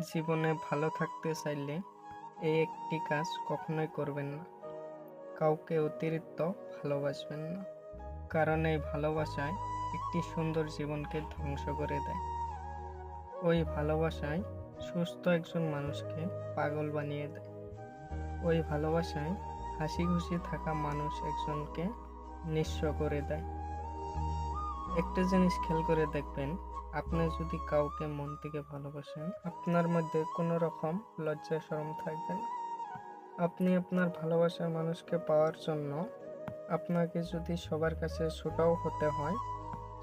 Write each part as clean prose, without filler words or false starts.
জীবনে ভালো থাকতে চাইলে এই একটি কাজ কখনোই করবেন না। কাউকে অতিরিক্ত ভালোবাসবেন না, কারণ এই ভালোবাসায় একটি সুন্দর জীবনকে ধ্বংস করে দেয়। ওই ভালোবাসায় সুস্থ একজন মানুষকে পাগল বানিয়ে দেয়। ওই ভালোবাসায় হাসি খুশি থাকা মানুষ একজনকে নিঃস্ব করে দেয়। একটা জিনিস খেয়াল করে দেখবেন, আপনি যদি কাউকে মন থেকে ভালোবাসেন, আপনার মধ্যে কোনো রকম লজ্জা শরম থাকবে না। আপনি আপনার ভালোবাসার মানুষকে পাওয়ার জন্য আপনাকে যদি সবার কাছে ছোটও হতে হয়,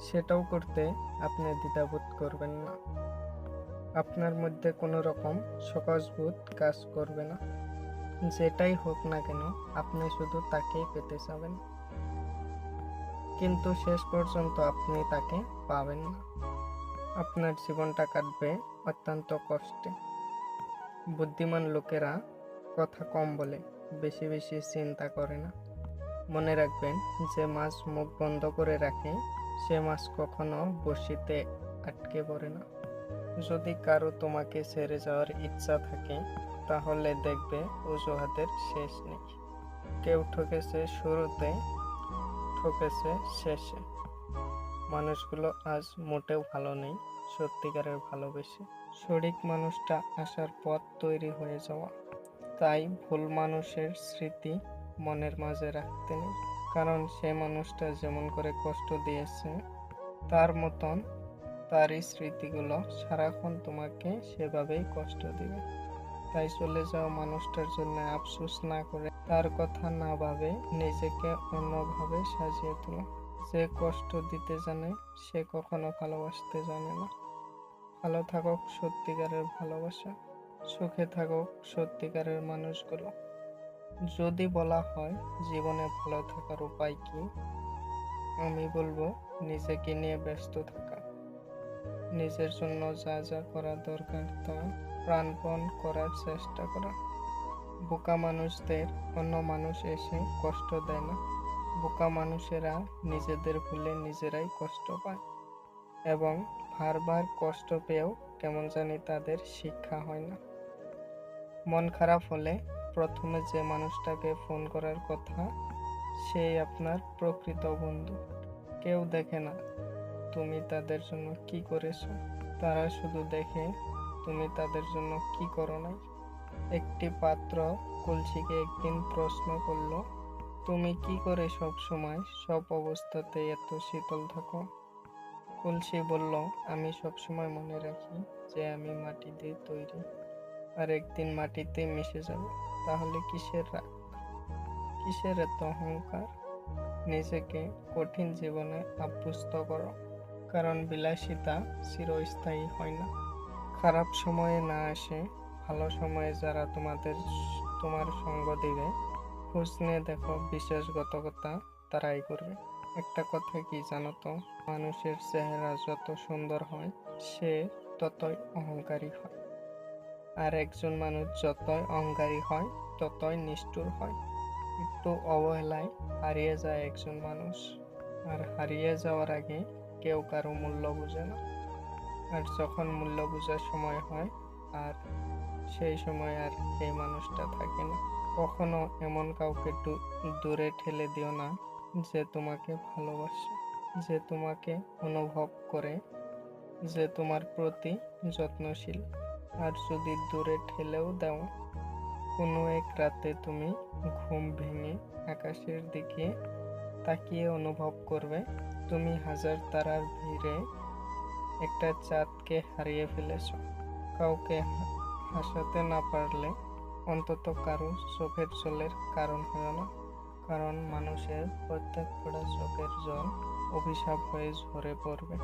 সেটাও করতে আপনি দ্বিধাবোধ করবেন না। আপনার মধ্যে কোনো রকম সংকোচবোধ কাজ করবে না। যেটাই হোক না কেন, আপনি শুধু তাকেই পেতে চাবেন, কিন্তু শেষ পর্যন্ত আপনি তাকে পাবেন না। আপনার জীবনটা কাটবে অত্যন্ত কষ্টে। বুদ্ধিমান লোকেরা কথা কম বলে, বেশি বেশি চিন্তা করে না। মনে রাখবেন, যে মাছ মুখ বন্ধ করে রাখে সে মাছ কখনো বড়শিতে আটকে পড়ে না। যদি কারো তোমাকে ছেড়ে যাওয়ার ইচ্ছা থাকে, তাহলে দেখবে অজুহাতের শেষ নেই। কেউ ঠকেছে শুরুতে, ঠকেছে শেষে। মানুষগুলো আজ মোটেও ভালো নেই সত্যিকারের ভালোবেসে। সঠিক মানুষটা আসার পথ তৈরি হয়ে যাওয়া। তাই ভুল মানুষের স্মৃতি মনের মাঝে রাখতে নেই, কারণ সে মানুষটা যেমন করে কষ্ট দিয়েছে, তার মতন তারই স্মৃতিগুলো সারাক্ষণ তোমাকে সেভাবেই কষ্ট দিবে। তাই চলে যাওয়া মানুষটার জন্য আফসোস না করে, তার কথা না ভাবে নিজেকে অন্যভাবে সাজিয়ে তোলো। যে কষ্ট দিতে জানে সে কখনো ভালোবাসতে জানে না। ভালো থাকুক সত্যিকারের ভালোবাসা, সুখে থাকুক সত্যিকারের মানুষগুলো। যদি বলা হয় জীবনে ভালো থাকার উপায় কি, আমি বলবো নিজেকে নিয়ে ব্যস্ত থাকা, নিজের জন্য যা যা করা দরকার তা প্রাণপণ করার চেষ্টা করা। বোকা মানুষদের অন্য মানুষ এসে কষ্ট দেয় না। বোকা মানুষেরা নিজেদের ভুলে নিজেরাই কষ্ট পায়, এবং বারবার কষ্ট পেয়েও কেমন জানি তাদের শিক্ষা হয় না। মন খারাপ হলে প্রথমে যে মানুষটাকে ফোন করার কথা, সেই আপনার প্রকৃত বন্ধু। কেউ দেখে না তুমি তাদের জন্য কি করেছো, তারা শুধু দেখে তুমি তাদের জন্য কি করো নাই। একটি পাত্র কলসিকে একদিন প্রশ্ন করল, তুমি কি করে সব সময় সব অবস্থাতে এত শীতল থাকো? কলসি বলল, আমি সবসময় মনে রাখি যে আমি মাটি দিয়ে তৈরি, আর একদিন মাটিতে মিশে যাব। তাহলে কিসের রাগ, কিসের এত অহংকার? নিজেকে কঠিন জীবনে আভ্যস্ত করো, কারণ বিলাসিতা চিরস্থায়ী হয় না। খারাপ সময়ে না আসে, ভালো সময়ে যারা তোমার সঙ্গ দিবে, খোঁজ নিয়ে দেখো বিশ্বাসঘাতকতা তারাই করবে। একটা কথা কি জানো তো, মানুষের চেহারা যত সুন্দর হয় সে ততই অহংকারী হয়, আর একজন মানুষ যতই অহংকারী হয় ততই নিষ্ঠুর হয়। একটু অবহেলায় হারিয়ে যায় একজন মানুষ, আর হারিয়ে যাওয়ার আগে কেউ কারো মূল্য বোঝে না। আর যখন মূল্য বোঝার সময় হয়, আর সেই সময় আর এই মানুষটা থাকে না। কখনো এমন কাউকে দূরে ঠেলে দিও না যে তোমাকে ভালোবাসে, যে তোমাকে অনুভব করে, যে তোমার প্রতি যত্নশীল। আর যদি দূরে ঠেলেও দাও, কোনো এক রাতে তুমি ঘুম ভেঙে আকাশের দিকে তাকিয়ে অনুভব করবে তুমি হাজার তারার ভিড়ে একটা চাঁদকে হারিয়ে ফেলেছ। কাউকে হাসাতে না পারলে অন্তত কারো চোখের জলের কারণ হয় না, কারণ মানুষের প্রত্যেক ফোঁটা চোখের জল অভিশাপ হয়ে ঝরে পড়বে।